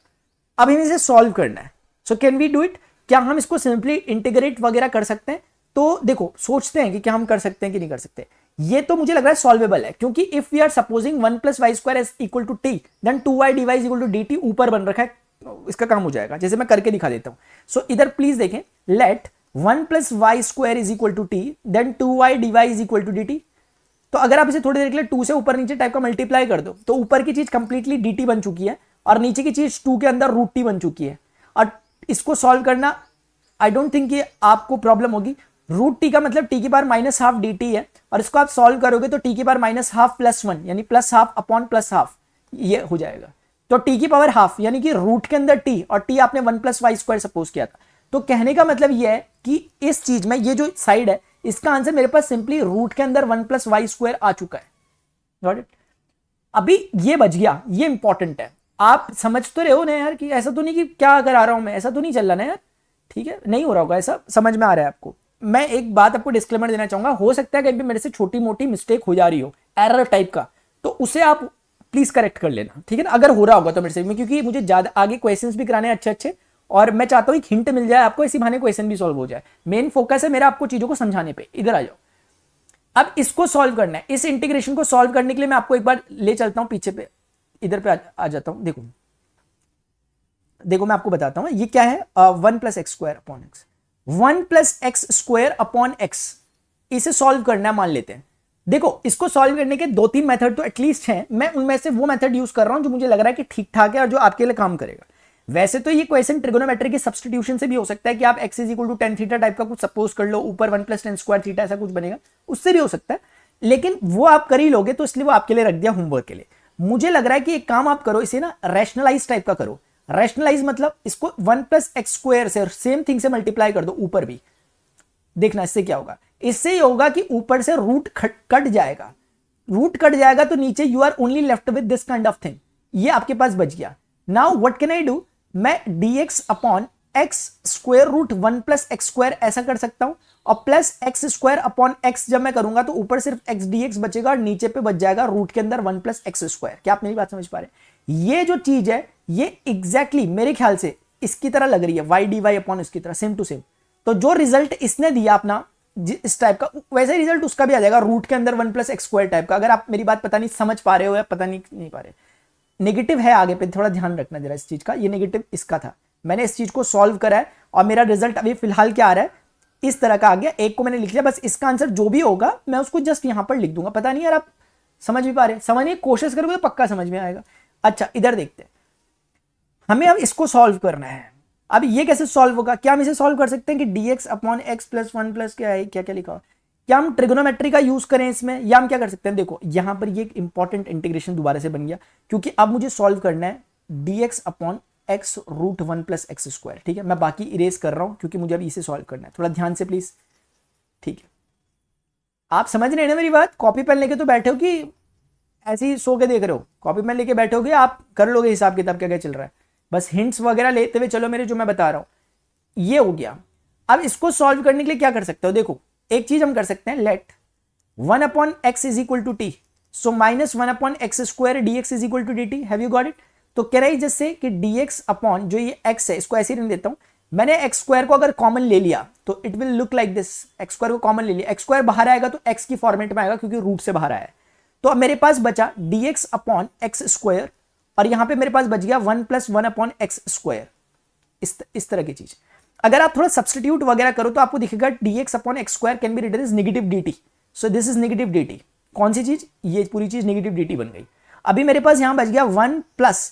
अब हमें इसे सॉल्व करना है। So can we do it? क्या हम इसको सिंपली इंटीग्रेट वगैरह कर सकते हैं? तो देखो सोचते हैं कि क्या हम कर सकते हैं कि नहीं कर सकते। ये तो मुझे लग रहा है सॉल्वेबल है, क्योंकि if we are supposing 1 + y² is equal to T, then 2y dy is equal to dt ऊपर बन रखा है, इसका काम हो जाएगा। जैसे मैं करके दिखा देता हूं। सो इधर प्लीज देखें, let 1 + y² is equal to T, then 2y dy is equal to dt। तो अगर आप इसे थोड़ी देर के लिए 2 से ऊपर नीचे टाइप का मल्टीप्लाई कर दो तो ऊपर की चीज कंप्लीटली dt बन चुकी है और नीचे की चीज 2 के अंदर √t बन चुकी है। और इसको सॉल्व करना आई डोंट थिंक ये आपको प्रॉब्लम होगी। √t का मतलब t की पावर -½ dt है, और इसको आप सॉल्व करोगे तो t की पावर -½ + 1 यानी +½ अपॉन +½ ये हो जाएगा। तो t की पावर ½ यानी कि रूट के अंदर t, और t आपने 1 + y² सपोज किया था। तो कहने का मतलब ये है कि इस चीज में ये जो साइड है इसका आंसर मेरे पास सिंपली रूट के अंदर 1 + y² आ चुका है। Got it? अभी ये बच गया, ये इंपॉर्टेंट है। आप समझ तो रहे हो ना यार कि ऐसा तो नहीं कि क्या करा रहा हूं मैं, ऐसा तो नहीं चल रहा ना यार, ठीक है? नहीं हो रहा होगा, ऐसा समझ में आ रहा है आपको। मैं एक बात आपको डिस्क्लेमर देना चाहूंगा, हो सकता है कहीं भी मेरे से छोटी मोटी मिस्टेक हो जा रही हो एरर टाइप का, तो उसे आप प्लीज करेक्ट कर लेना, ठीक है ना? अगर हो रहा होगा तो मेरे से, क्योंकि मुझे ज्यादा आगे क्वेश्चंस भी कराने अच्छे अच्छे, और मैं चाहता हूं एक हिंट मिल जाए आपको, इसी बहाने क्वेश्चन भी सॉल्व हो जाए। मेन फोकस है मेरा आपको चीजों को समझाने पे। इधर आ जाओ, अब इसको सॉल्व करना है। इस इंटीग्रेशन को सॉल्व करने के लिए मैं आपको एक बार ले चलता हूं पीछे पे, इधर पे आ जाता हूं। देखो मैं आपको बताता हूं ये क्या है। 1 + x² upon x, 1 + x² upon x, इसे सॉल्व करना है मान लेते हैं। देखो इसको सॉल्व करने के 2-3 मेथड तो एटलीस्ट हैं, मैं उनमें से वो मेथड यूज कर रहा हूं जो मुझे लग रहा है कि ठीक ठाक है और जो आपके लिए काम करेगा। वैसे तो ये क्वेश्चन ट्रिगोनोमेट्री के सब्स्टिट्यूशन से भी हो सकता है कि आप x = tan थीटा टाइप का कुछ सपोज कर लो, ऊपर 1 + tan² थीटा ऐसा कुछ बनेगा, उससे भी हो सकता है। लेकिन वो आप कर ही लोगे तो इसलिए वो आपके लिए रख दिया होमवर्क के लिए। मुझे लग रहा है कि एक काम आप करो, इसे ना रैशनलाइज टाइप का करो। रैशनलाइज मतलब इसको 1 + x² से सेम थिंग से मल्टीप्लाई कर दो ऊपर भी। देखना इससे क्या होगा। इससे ये होगा कि ऊपर से रूट कट जाएगा, रूट कट जाएगा तो नीचे you are only left with this kind of thing. ये आपके पास बच गया। Now what can I do, मैं dx अपॉन x√1 + x² ऐसा कर सकता हूं, और +x² अपॉन x जब मैं करूंगा तो ऊपर सिर्फ x dx बचेगा और नीचे पे बच जाएगा रूट के अंदर 1 + x²। क्या आप मेरी बात समझ पा रहे हैं? ये जो चीज है ये एग्जैक्टली मेरे ख्याल से इसकी तरह लग रही है, y dy अपॉन इसकी तरह, सेम टू सेम। तो जो रिजल्ट इसने दिया अपना इस टाइप का, वैसे रिजल्ट उसका भी आ जाएगा रूट के अंदर 1 + x² टाइप का। अगर आप मेरी बात पता नहीं समझ पा रहे हो या पता नहीं पा रहे, नेगेटिव है आगे पे, थोड़ा ध्यान रखना जरा इस चीज का। ये नेगेटिव इसका था, मैंने इस चीज को सॉल्व करा है और मेरा रिजल्ट अभी फिलहाल क्या आ रहा है, इस तरह का आ गया। एक को मैंने लिख लिया, बस इसका आंसर जो भी होगा मैं उसको जस्ट यहां पर लिख दूंगा। पता नहीं यार आप समझ भी पा रहे, समझने की कोशिश करोगे तो पक्का समझ में आएगा। अच्छा इधर देखते हैं, हमें अब इसको सॉल्व करना है। अब ये कैसे सॉल्व होगा? क्या हम इसे सॉल्व कर सकते हैं कि dx अपॉन x + 1 + क्या है, क्या क्या लिखा हुआ, क्या हम ट्रिगोनोमेट्री का यूज करें इसमें, या हम क्या कर सकते हैं? देखो यहां पर ये एक इंपॉर्टेंट इंटीग्रेशन दोबारा से बन गया, क्योंकि अब मुझे सॉल्व करना है dx अपॉन x√1 + x²। ठीक है, मैं बाकी इरेज कर रहा हूं क्योंकि मुझे अभी इसे सॉल्व करना है। थोड़ा ध्यान से प्लीज, ठीक है? आप समझ रहे हैं ना मेरी बात? कॉपी पेन लेके तो बैठे हो कि ऐसे ही सो के देख रहे हो? कॉपी पेन लेके बैठोगे, आप कर लोगे हिसाब किताब क्या क्या चल रहा है। बस हिंट्स वगैरह लेते हुए चलो मेरे, जो मैं बता रहा हूं ये हो गया। अब इसको सॉल्व करने के लिए क्या कर सकते हो? देखो एक चीज हम कर सकते हैं, let 1 upon x is equal to T, so -1 upon x² dx is equal to dt। Have you got it? तो कह रहा है जैसे कि dx अपॉन जो ये x है, इसको ऐसे ही रहने देता हूं, मैंने x² को अगर कॉमन ले लिया तो it will look like this. x² को कॉमन ले लिया, x² बाहर आएगा तो x की फॉर्मेट में आएगा क्योंकि रूट से बाहर आया है। तो अब मेरे पास बचा dx अपॉन x², और यहां पे मेरे पास बच गया 1 + 1 अपॉन x²। इस तरह की चीज अगर आप थोड़ा सब्स्टिट्यूट वगैरह करो तो आपको दिखेगा dx upon x² can be written as negative dt। So this is negative dt। कौन सी चीज? ये पूरी चीज नेगेटिव dt बन गई। अभी मेरे पास यहां बच गया 1 प्लस,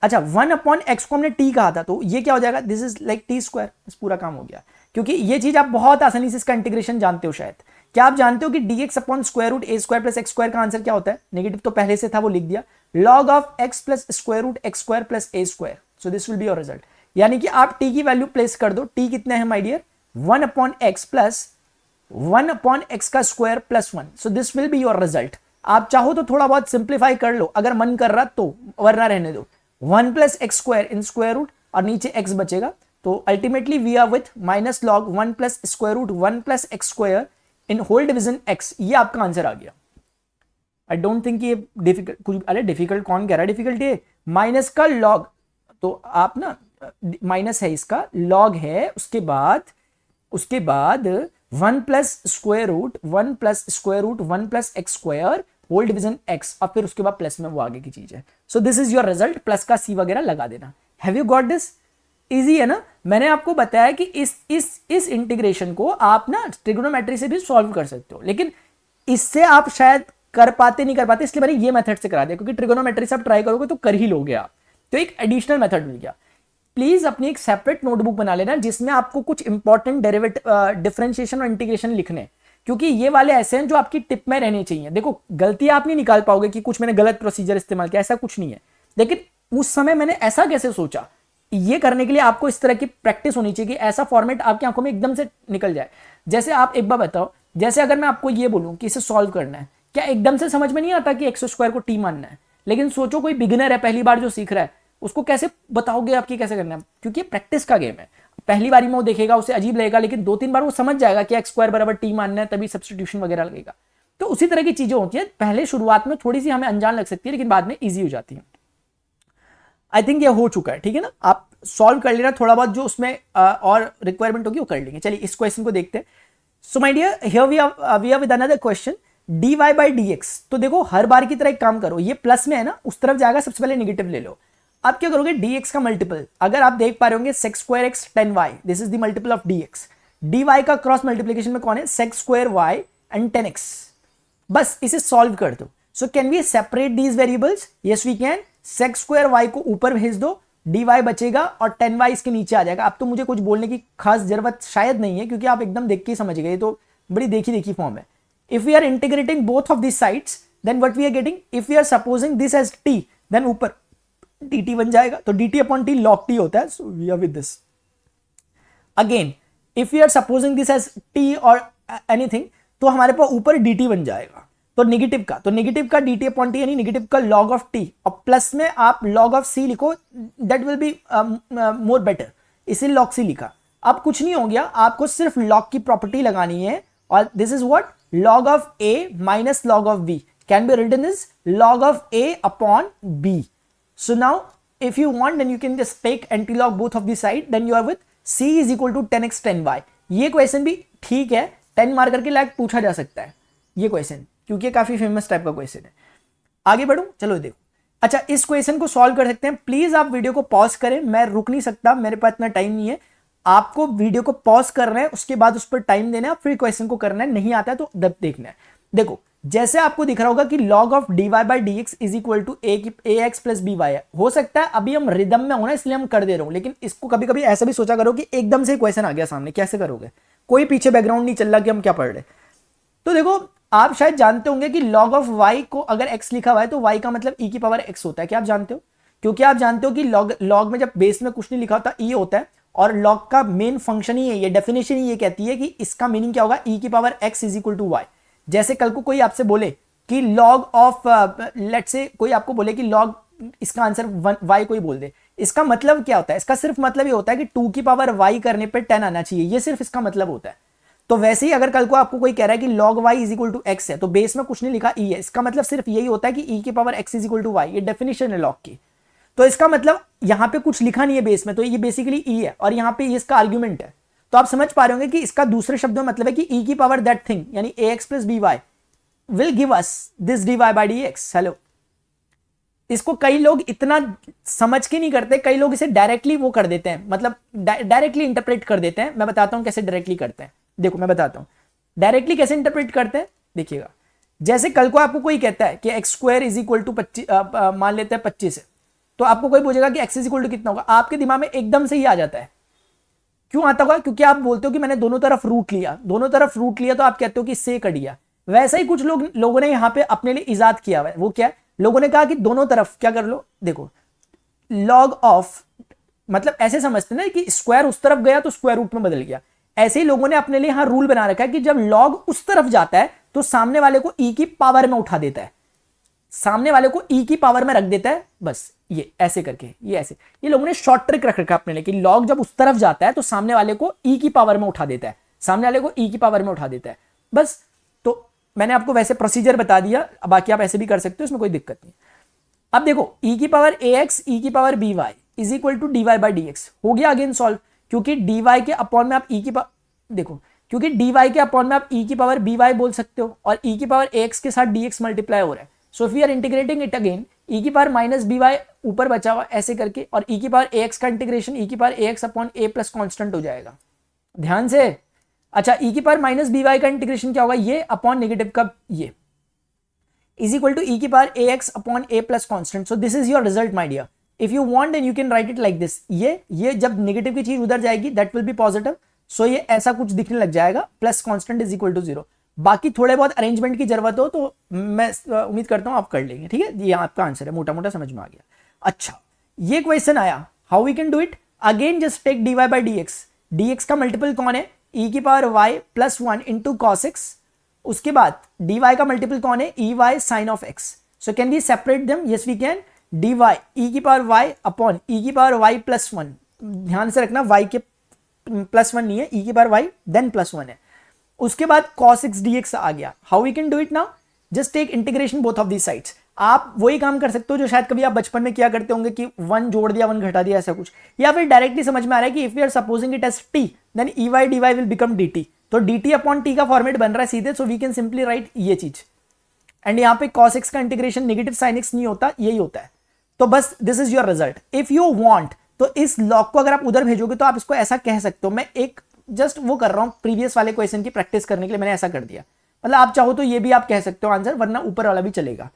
अच्छा 1 अपॉन x को हमने t कहा था तो ये क्या हो जाएगा, दिस इज लाइक t²। बस पूरा काम हो गया, क्योंकि ये चीज आप बहुत आसानी से इसका इंटीग्रेशन जानते हो शायद। क्या आप जानते हो कि dx अपॉन √a² + x² का आंसर क्या होता है? नेगेटिव तो पहले से था, वो लिख दिया, log of x + √x² + a²। So this will be your result. यानी कि आप t की वैल्यू प्लेस कर दो। t कितने हैं my dear? 1 upon x plus 1 upon x का square plus 1। So this will be your result. आप चाहो तो थोड़ा बहुत सिंप्लीफाई कर लो अगर मन कर रहा तो, वरना रहने दो। 1 + x² इन स्क्वायर रूट और नीचे x बचेगा। तो ultimately we are with -log 1 + √1 + x² in whole division x, ये आपका आंसर आ गया। आई डोंट थिंक ये डिफिकल्ट कुछ, अरे डिफिकल्ट कौन कह रहा है, डिफिकल्ट ये माइनस का लॉग, तो आप ना माइनस है इसका, लॉग है, उसके बाद 1 plus square root 1 plus square root 1 plus X square whole division x, और फिर उसके बाद प्लस में वो आगे की चीज है। सो this is your result, plus का c वगैरह लगा देना। Have you got this? Easy है ना? मैंने आपको बताया कि इस इंटीग्रेशन को आप ना ट्रिग्नोमेट्री से भी सॉल्व कर सकते हो, लेकिन इससे आप शायद कर पाते नहीं कर पाते, इसलिए मैंने ये मेथड से करा दिया, क्योंकि ट्रिग्नोमेट्री से आप ट्राई करोगे तो कर ही लोगे आप, तो एक एडिशनल मेथड मिल गया। प्लीज अपनी एक सेपरेट नोटबुक बना लेना जिसमें आपको कुछ इंपॉर्टेंट डिफरेंशिएशन और इंटीग्रेशन लिखने, क्योंकि ये वाले ऐसे हैं जो आपकी टिप में रहने चाहिए। देखो गलती आप नहीं निकाल पाओगे कि कुछ मैंने गलत प्रोसीजर इस्तेमाल किया, ऐसा कुछ नहीं है, लेकिन उस समय मैंने ऐसा कैसे सोचा, ये करने के लिए आपको इस तरह की प्रैक्टिस होनी चाहिए कि ऐसा फॉर्मेट आपकी आंखों में एकदम से निकल जाए। जैसे आप एक बार बताओ, जैसे अगर मैं आपको ये बोलूं कि इसे सॉल्व करना है, क्या एकदम से समझ में नहीं आता कि एक्स स्क्वायर को टी मानना है? लेकिन सोचो कोई बिगिनर है, पहली बार जो सीख रहा है, उसको कैसे बताओगे आपकी कैसे करना है? क्योंकि ये प्रैक्टिस का गेम है। पहली बारी में वो देखेगा, उसे अजीब लगेगा, लेकिन 2-3 बार वो समझ जाएगा कि एक्स स्क्वायर बराबर टी मानना है, तभी सब्स्टिट्यूशन वगैरह लगेगा। तो उसी तरह की चीजें होती है, पहले शुरुआत में थोड़ी सी हमें अनजान लग सकती है, लेकिन बाद में ईजी हो जाती है। आई थिंक ये हो चुका है, ठीक है ना? आप सॉल्व कर लेना, थोड़ा बहुत जो उसमें और रिक्वायरमेंट होगी वो कर लेंगे। चलिए इस क्वेश्चन को देखते हैं। So my dear, here we are with another question, dy by dx। तो देखो हर बार की तरह एक काम करो, ये प्लस में है ना, उस तरफ जाएगा, सबसे पहले नेगेटिव ले लो। आप क्या करोगे, dx का मल्टीपल, अगर आप देख पा रहे होंगे sec square x 10y, this is the multiple of dx। dy का क्रॉस मल्टीप्लिकेशन में कौन है, sec square y and 10x। बस इसे सॉल्व कर दो। So can we separate these variables? Yes we can. sec square y को ऊपर भेज दो, dy बचेगा और 10y इसके नीचे आ जाएगा। अब तो मुझे कुछ बोलने की खास जरूरत शायद नहीं है, क्योंकि आप एकदम देख के ही समझ गए, तो बड़ी देखी फॉर्म है। If we are integrating both of these sides, then what we are getting? If we are supposing this as t, then ऊपर dt बन जाएगा, तो dt upon t log t होता है। So we are with this. Again, if we are supposing this as t or anything, तो हमारे पास ऊपर dt बन जाएगा, तो नेगेटिव का dt upon t यानी नेगेटिव का log of t, और प्लस में आप log of c लिखो, that will be more better, इसीलिए log c लिखा। अब कुछ नहीं हो गया, आपको सिर्फ log की प्रॉपर्टी लगानी है, और this is what log of a minus log of b can be written as log of a upon b. So now if you want, then you can just take antilog both of the side, then you are with c is equal to 10x 10y। ये क्वेश्चन भी ठीक है, 10 मार्कर के लायक पूछा जा सकता है ये क्वेश्चन, क्योंकि काफी फेमस टाइप का क्वेश्चन है। आगे बढ़ूं, चलो देखो। अच्छा, इस क्वेश्चन को सॉल्व कर सकते हैं। प्लीज आप वीडियो को पॉज करें, मैं रुक नहीं सकता, मेरे पास इतना टाइम नहीं है। आपको वीडियो को पॉज करना है, उसके बाद उस पर टाइम देना है, फिर क्वेश्चन को करना है, नहीं आता है तो देखना है। देखो जैसे आपको दिख रहा होगा कि log of dy by dx is equal to ax plus by है। हो सकता है अभी हम रिदम में होना इसलिए हम कर दे रहे हो, लेकिन इसको कभी कभी ऐसा भी सोचा करो कि एकदम से क्वेश्चन आ गया सामने, कैसे करोगे? कोई पीछे बैकग्राउंड नहीं चल रहा कि हम क्या पढ़ रहे। तो देखो आप शायद जानते होंगे कि log of y को अगर x लिखा हुआ है तो y का मतलब e की पावर x होता है। क्या आप जानते हो? क्योंकि आप जानते हो कि log में जब बेस में कुछ नहीं लिखा होता e होता है, और log का मेन फंक्शन ही है, ये डेफिनेशन ही ये कहती है कि इसका मीनिंग क्या होगा, e की power x is equal to y। जैसे कल को कोई आपसे बोले कि log ऑफ लेट्स से कोई आपको बोले कि log, इसका आंसर y कोई बोल दे, इसका मतलब क्या होता है? इसका सिर्फ मतलब ये होता है कि 2 की पावर y करने पे 10 आना चाहिए, ये सिर्फ इसका मतलब होता है। तो वैसे ही अगर कल को आपको कोई कह रहा है कि log y is equal to x है, तो बेस में कुछ नहीं लिखा e है, इसका मतलब सिर्फ यही होता है कि e की power x is equal to y, ये डेफिनेशन है log की। तो इसका मतलब यहां पे कुछ लिखा नहीं है बेस में, तो ये बेसिकली e है, और यहां पे ये इसका आर्ग्यूमेंट है। तो आप समझ पा रहे होंगे कि इसका दूसरे शब्दों में मतलब है कि e की पावर दैट थिंग यानी ax plus by will give us this dy by dx। Hello, इसको कई लोग इतना समझ के नहीं करते, कई लोग इसे डायरेक्टली वो कर देते हैं, मतलब डायरेक्टली इंटरप्रेट कर देते हैं। मैं बताता हूं कैसे डायरेक्टली करते हैं। देखो मैं बताता हूं डायरेक्टली कैसे इंटरप्रेट करते हैं। देखिएगा, जैसे कल को आपको कोई कहता है कि x square is equal to 25, मान लेते हैं 25 है, तो आपको कोई पूछेगा कि एक्स इज इक्वल टू कितना होगा, आपके दिमाग में एकदम से ही आ जाता है। क्यों आता होगा? क्योंकि आप बोलते हो कि मैंने दोनों तरफ रूट लिया, दोनों तरफ रूट लिया, तो आप कहते हो कि इससे कट गया। वैसा ही कुछ लोगों ने यहाँ पे अपने लिए इजाद किया हुआ है। वो क्या है? लोगों ने कहा कि दोनों तरफ क्या कर लो, देखो लॉग ऑफ, मतलब ऐसे समझते ना कि स्क्वायर उस तरफ गया तो स्क्वायर रूट में बदल गया। ऐसे ही लोगों ने अपने लिए यहां रूल बना रखा है कि जब लॉग उस तरफ जाता है तो सामने वाले को ई की पावर में उठा देता है, सामने वाले को ई की पावर में रख देता है। बस ये ऐसे करके, ये ऐसे, ये लोगों ने शॉर्ट ट्रिक रख रखा अपने लिए कि लॉग जब उस तरफ जाता है तो सामने वाले को ई की पावर में उठा देता है, सामने वाले को ई की पावर में उठा देता है। बस। तो मैंने आपको वैसे प्रोसीजर बता दिया, बाकी आप ऐसे भी कर सकते हो, इसमें कोई दिक्कत नहीं। अब देखो e की पावर ax e की power by is equal to dy by D x हो गया अगेन सॉल्व, क्योंकि dy के अपॉन में आप e की पावर देखो, क्योंकि dy के अपॉन में आप e की पावर by बोल सकते हो और e की पावर ax के साथ dx मल्टीप्लाई हो रहा है। So if we are integrating it again, e की पावर माइनस by ऊपर बचा हुआ ऐसे करके, और e की पावर ax का इंटीग्रेशन e की power ax upon a plus constant हो जाएगा, ध्यान से। अच्छा, e की पावर माइनस by का इंटीग्रेशन क्या होगा, ये अपॉन नेगेटिव का ये is equal to e की power ax upon a plus constant. So this is your result, my dear. If you want, then you can write it like this. ये जब नेगेटिव की चीज उधर जाएगी, that will be positive. So ये ऐसा कुछ दिखने लग जाएगा, plus constant is equal to 0. बाकी थोड़े बहुत अरेंजमेंट की जरूरत हो तो मैं उम्मीद करता हूं आप कर लेंगे, ठीक है। ये आपका आंसर है, मोटा मोटा समझ में आ गया। अच्छा, ये क्वेश्चन आया, how we can do it, again just take dy by D x का मल्टीपल कौन है, e की power y plus 1 into cos x, उसके बाद dy का मल्टीपल कौन है, e y sine of x. So can we separate them, yes we can, dy e की पावर y अपॉन e की पावर y प्लस 1, ध्यान से रखना y के प्लस 1 नहीं है, e की पावर y देन प्लस 1 है। उसके बाद cos x dx आ गया। How we can do it now, just take integration both of the sides. आप वही काम कर सकते हो जो शायद कभी आप बचपन में किया करते होंगे कि 1 जोड़ दिया 1 घटा दिया, ऐसा कुछ, या फिर डायरेक्टली समझ में आ रहा है कि if we are supposing it as t then e y D y will become dt, तो dt अपॉन t का फॉर्मेट बन रहा है सीधे, so we can simply write ये चीज। एंड यहाँ पे cos x का इंटीग्रेशन नेगेटिव sin x नहीं होता, यही होता है। तो बस this is your result. If you want तो इस लॉग को अगर आप उधर भेजोगे तो आप इसको ऐसा कह सकते हो, मैं एक जस्ट वो कर रहा हूं प्रीवियस वाले क्वेश्चन की प्रैक्टिस करने के लिए मैंने ऐसा कर दिया, मतलब आप चाहो तो ये भी आप कह सकते हो आंसर, वरना ऊपर वाला भी चलेगा,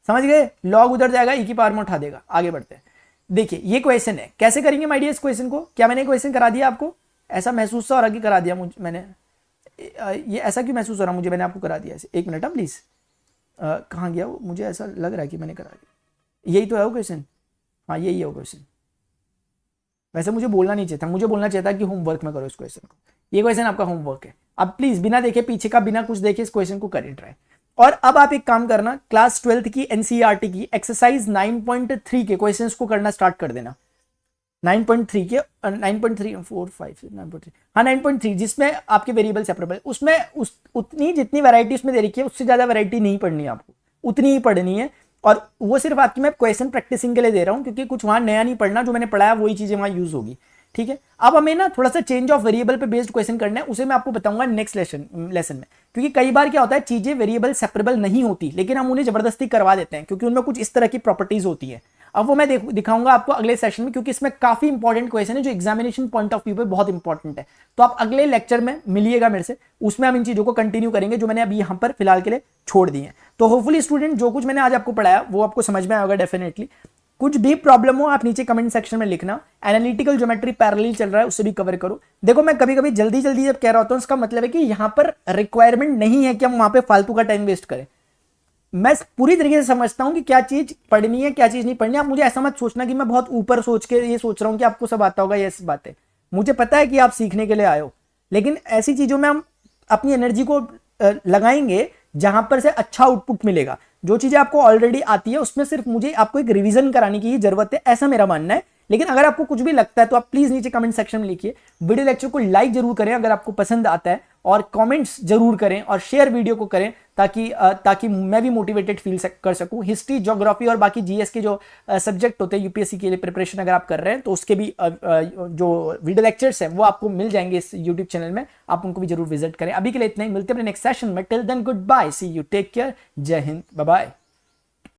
समझ गए। लॉग उधर जाएगा, e की पावर में उठा देगा। आगे बढ़ते हैं, देखिए ये क्वेश्चन है, कैसे करेंगे माय डियर इस क्वेश्चन को। क्या मैंने क्वेश्चन करा दिया आपको, ऐसा महसूस हो रहा कि करा दिया मुझे मैंने, ये ऐसा क्यों महसूस हो रहा मुझे, मैंने आपको करा दिया ऐसे, एक मिनट प्लीज, कहाँ गया वो, मुझे ऐसा लग रहा है कि मैंने करा दिया। यही तो है वो क्वेश्चन, हाँ यही है वो क्वेश्चन। वैसे मुझे बोलना नहीं चाहिए था, मुझे बोलना चाहिए था कि होमवर्क में करो इस क्वेश्चन को, ये क्वेश्चन आपका होमवर्क है। अब प्लीज बिना देखे पीछे का, बिना कुछ देखे इस क्वेश्चन को करें ट्राई। और अब आप एक काम करना, क्लास 12th की एनसीईआरटी की एक्सरसाइज 9.3 के क्वेश्चंस को करना स्टार्ट कर देना। 9.3 के 9.3 4 5 9.3 हाँ 9.3, जिसमें आपके वेरिएबल सेपरेबल, उसमें उतनी जितनी वैरायटी उसमें दे रखी है उससे ज्यादा वैरायटी नहीं पढ़नी है आपको, उतनी ही पढ़नी है। और वो सिर्फ आपकी मैं क्वेश्चन प्रैक्टिसिंग के लिए दे रहा हूँ, क्योंकि कुछ वहां नया नहीं पढ़ना, जो मैंने पढ़ाया वही चीजें वहां यूज होगी, ठीक है। अब हमें ना थोड़ा सा चेंज ऑफ वेरिएबल पे बेस्ड क्वेश्चन करना है, उसे मैं आपको बताऊंगा नेक्स्ट लेसन में, क्योंकि कई बार क्या होता है चीजें वेरिएबल सेपरेबल नहीं होती, लेकिन हम उन्हें जबरदस्ती करवा देते हैं, क्योंकि उनमें कुछ इस तरह की प्रॉपर्टीज होती है। अब वो मैं दिखाऊंगा आपको अगले सेशन में, क्योंकि इसमें काफी इंपॉर्टेंट क्वेश्चन है जो एग्जामिनेशन पॉइंट ऑफ व्यू पे बहुत इंपॉर्टेंट है। तो आप अगले लेक्चर में मिलिएगा मेरे से, उसमें हम इन चीजों को कंटिन्यू करेंगे जो मैंने अभी यहाँ पर फिलहाल के लिए छोड़ दी है। तो होपफुली स्टूडेंट जो कुछ मैंने आज आपको पढ़ाया वो आपको समझ में आया होगा डेफिनेटली। कुछ भी प्रॉब्लम हो आप नीचे कमेंट सेक्शन में लिखना। एनालिटिकल ज्योमेट्री पैरेलल चल रहा है, उससे भी कवर करो। देखो मैं कभी कभी जल्दी जल्दी जब कह रहा होता हूँ, इसका मतलब है कि यहाँ पर रिक्वायरमेंट नहीं है कि हम वहां पे फालतू का टाइम वेस्ट करें। मैं पूरी तरीके से समझता हूं कि क्या चीज पढ़नी है क्या चीज नहीं पढ़नी। आप मुझे ऐसा मत सोचना कि मैं बहुत ऊपर सोच के ये सोच रहा हूं कि आपको सब आता होगा। ये ऐसी बात है, मुझे पता है कि आप सीखने के लिए आए हो, लेकिन ऐसी चीजों में हम अपनी एनर्जी को लगाएंगे जहां पर से अच्छा आउटपुट मिलेगा। जो चीजें आपको ऑलरेडी आती है उसमें सिर्फ मुझे आपको एक रिवीजन कराने की जरूरत है, ऐसा मेरा मानना है। लेकिन अगर आपको कुछ भी लगता है तो आप प्लीज नीचे कमेंट सेक्शन में लिखिए। वीडियो लेक्चर को लाइक जरूर करें अगर आपको पसंद आता है, और कमेंट्स जरूर करें और शेयर वीडियो को करें, ताकि मैं भी मोटिवेटेड फील कर सकूं। हिस्ट्री, ज्योग्राफी और बाकी जीएस के जो सब्जेक्ट होते हैं यूपीएससी के लिए प्रिपरेशन अगर आप कर रहे हैं तो उसके भी जो वीडियो लेक्चर्स हैं वो आपको मिल जाएंगे इस यूट्यूब चैनल में, आप उनको भी जरूर विजिट करें। अभी के लिए इतना ही, मिलते हैं अपने नेक्स्ट सेशन में। Till then good bye, see you, take care, जय हिंद, बाय बाय।